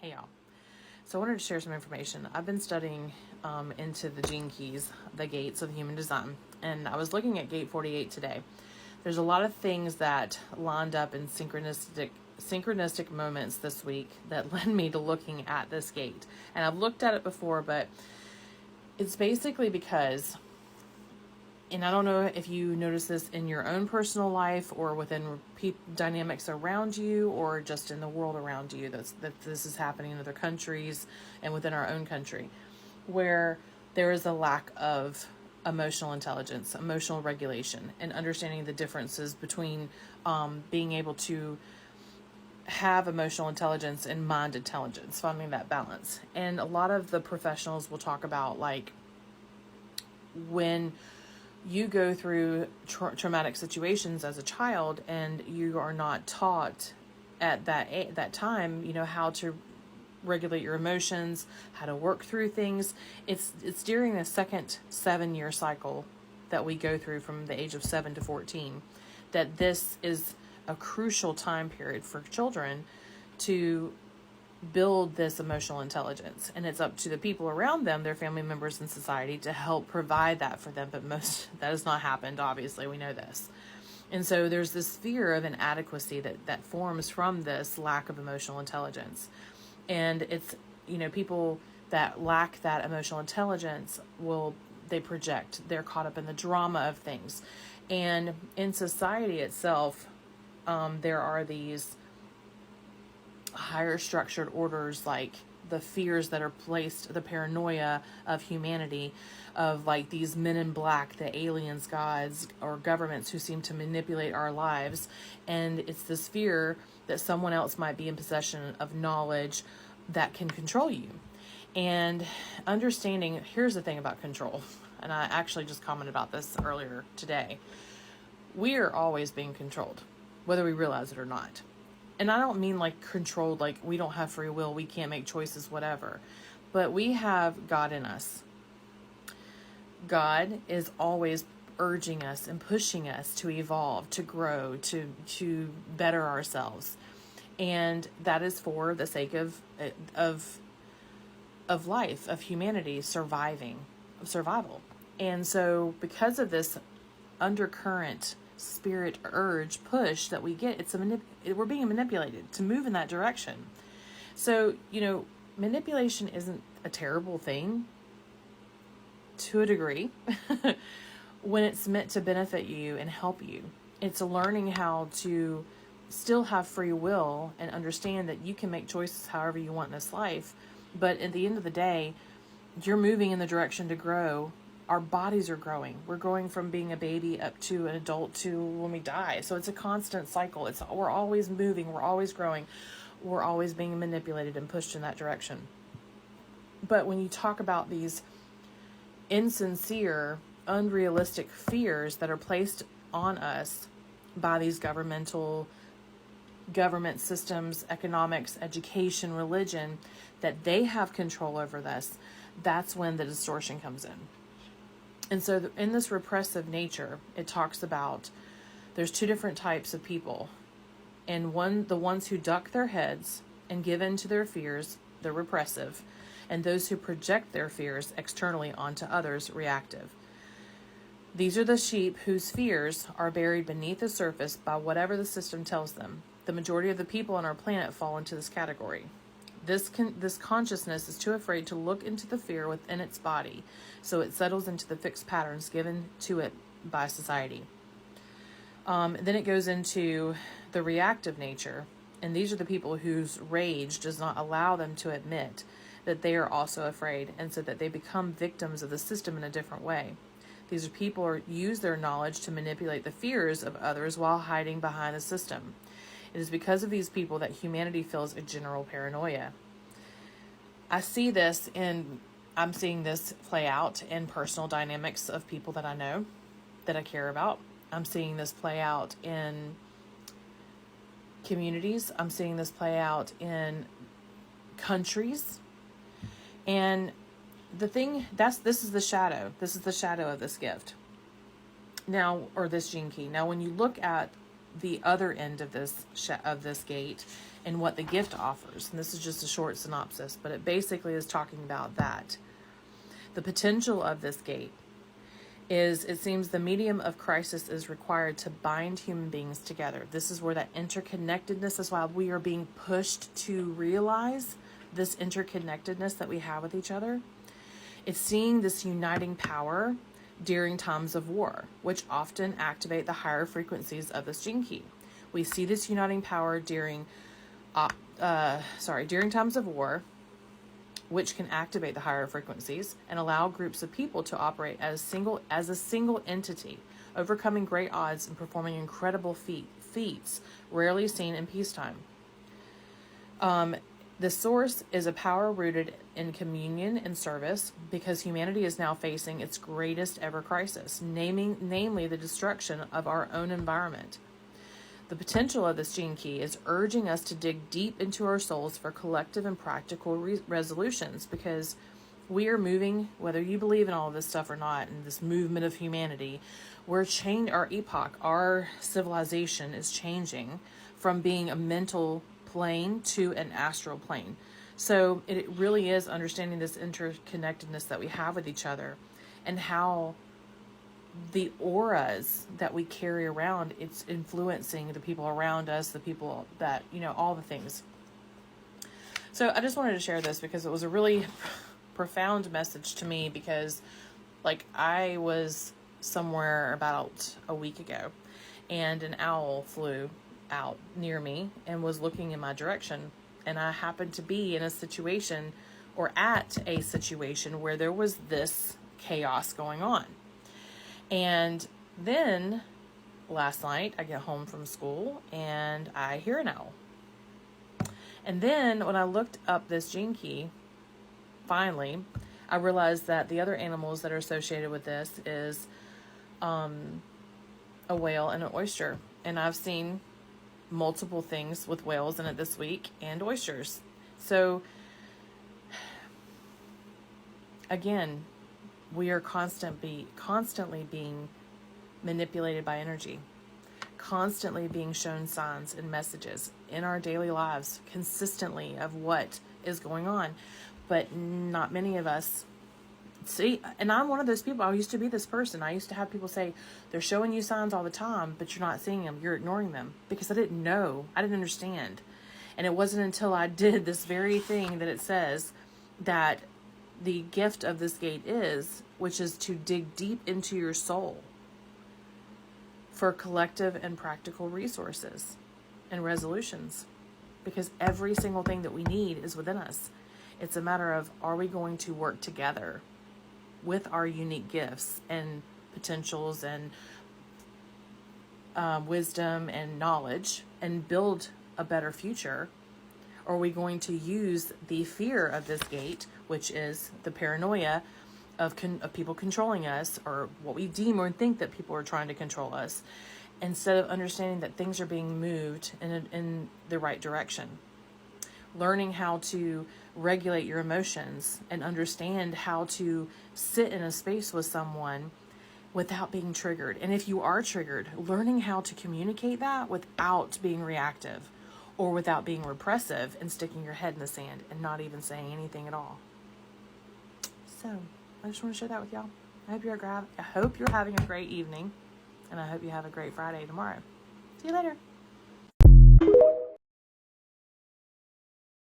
Hey y'all. So I wanted to share some information. I've been studying into the gene keys, the gates of human design, and I was looking at gate 48 today. There's a lot of things that lined up in synchronistic moments this week that led me to looking at this gate. And I've looked at it before, but it's basically because, and I don't know if you notice this in your own personal life or within dynamics around you or just in the world around you, that this is happening in other countries and within our own country, where there is a lack of emotional intelligence, emotional regulation, and understanding the differences between being able to have emotional intelligence and mind intelligence, finding that balance. And a lot of the professionals will talk about, like, when you go through traumatic situations as a child and you are not taught at that time, how to regulate your emotions, how to work through things. It's during the second 7-year cycle that we go through from the age of 7 to 14 that this is a crucial time period for children to build this emotional intelligence. And it's up to the people around them, their family members and society, to help provide that for them. But that has not happened, obviously, we know this. And so there's this fear of inadequacy that forms from this lack of emotional intelligence. And it's, people that lack that emotional intelligence they project, they're caught up in the drama of things. And in society itself, there are these higher structured orders, like the fears that are placed, the paranoia of humanity, of like these men in black, the aliens, gods, or governments who seem to manipulate our lives. And it's this fear that someone else might be in possession of knowledge that can control you. And understanding, here's the thing about control, and I actually just commented about this earlier today. We are always being controlled, whether we realize it or not. And I don't mean like controlled, like we don't have free will, we can't make choices, whatever. But we have God in us. God is always urging us and pushing us to evolve, to grow, to better ourselves. And that is for the sake of life, of humanity, survival. And so because of this undercurrent spirit urge push that we get, we're being manipulated to move in that direction. So, manipulation isn't a terrible thing to a degree when it's meant to benefit you and help you. It's learning how to still have free will and understand that you can make choices however you want in this life. But at the end of the day, you're moving in the direction to grow. Our bodies are growing. We're growing from being a baby up to an adult to when we die. So it's a constant cycle. We're always moving. We're always growing. We're always being manipulated and pushed in that direction. But when you talk about these insincere, unrealistic fears that are placed on us by these government systems, economics, education, religion, that they have control over this, that's when the distortion comes in. And so in this repressive nature, it talks about there's 2 different types of people. And the ones who duck their heads and give in to their fears, they're repressive. And those who project their fears externally onto others, reactive. These are the sheep whose fears are buried beneath the surface by whatever the system tells them. The majority of the people on our planet fall into this category. This consciousness is too afraid to look into the fear within its body, so it settles into the fixed patterns given to it by society. Then it goes into the reactive nature, and these are the people whose rage does not allow them to admit that they are also afraid, and so that they become victims of the system in a different way. These are people who use their knowledge to manipulate the fears of others while hiding behind the system. It is because of these people that humanity feels a general paranoia. I'm seeing this play out in personal dynamics of people that I know, that I care about. I'm seeing this play out in communities. I'm seeing this play out in countries. And the thing, this is the shadow. This is the shadow of this gift. Now, or this gene key. Now, when you look at the other end of this gate and what the gift offers. And this is just a short synopsis, but it basically is talking about that. The potential of this gate is, it seems the medium of crisis is required to bind human beings together. This is where that interconnectedness is, why we are being pushed to realize this interconnectedness that we have with each other. It's seeing this uniting power during times of war, which often activate the higher frequencies of this gene key. We see this uniting power during times of war, which can activate the higher frequencies and allow groups of people to operate as a single entity, overcoming great odds and performing incredible feats rarely seen in peacetime. The source is a power rooted in communion and service, because humanity is now facing its greatest ever crisis, namely the destruction of our own environment. The potential of this gene key is urging us to dig deep into our souls for collective and practical resolutions, because we are moving, whether you believe in all of this stuff or not, in this movement of humanity, our epoch, our civilization is changing from being a mental plane to an astral plane. So it really is understanding this interconnectedness that we have with each other, and how the auras that we carry around, it's influencing the people around us, the people that, all the things. So I just wanted to share this because it was a really profound message to me, because I was somewhere about a week ago and an owl flew out near me and was looking in my direction, and I happened to be in a situation, or at a situation, where there was this chaos going on. And then last night I get home from school and I hear an owl, and then when I looked up this gene key, finally I realized that the other animals that are associated with this is a whale and an oyster. And I've seen multiple things with whales in it this week, and oysters. So again, we are constantly being manipulated by energy, constantly being shown signs and messages in our daily lives consistently of what is going on. But not many of us see, and I'm one of those people. I used to be this person. I used to have people say, they're showing you signs all the time, but you're not seeing them. You're ignoring them, because I didn't know. I didn't understand. And it wasn't until I did this very thing that it says that the gift of this gate is, which is to dig deep into your soul for collective and practical resources and resolutions, because every single thing that we need is within us. It's a matter of, are we going to work together with our unique gifts and potentials and wisdom and knowledge, and build a better future? Or are we going to use the fear of this gate, which is the paranoia of people controlling us, or what we deem or think that people are trying to control us, instead of understanding that things are being moved in the right direction? Learning how to regulate your emotions and understand how to sit in a space with someone without being triggered. And if you are triggered, learning how to communicate that without being reactive, or without being repressive and sticking your head in the sand and not even saying anything at all. So I just want to share that with y'all. I hope you're having a great evening, and I hope you have a great Friday tomorrow. See you later.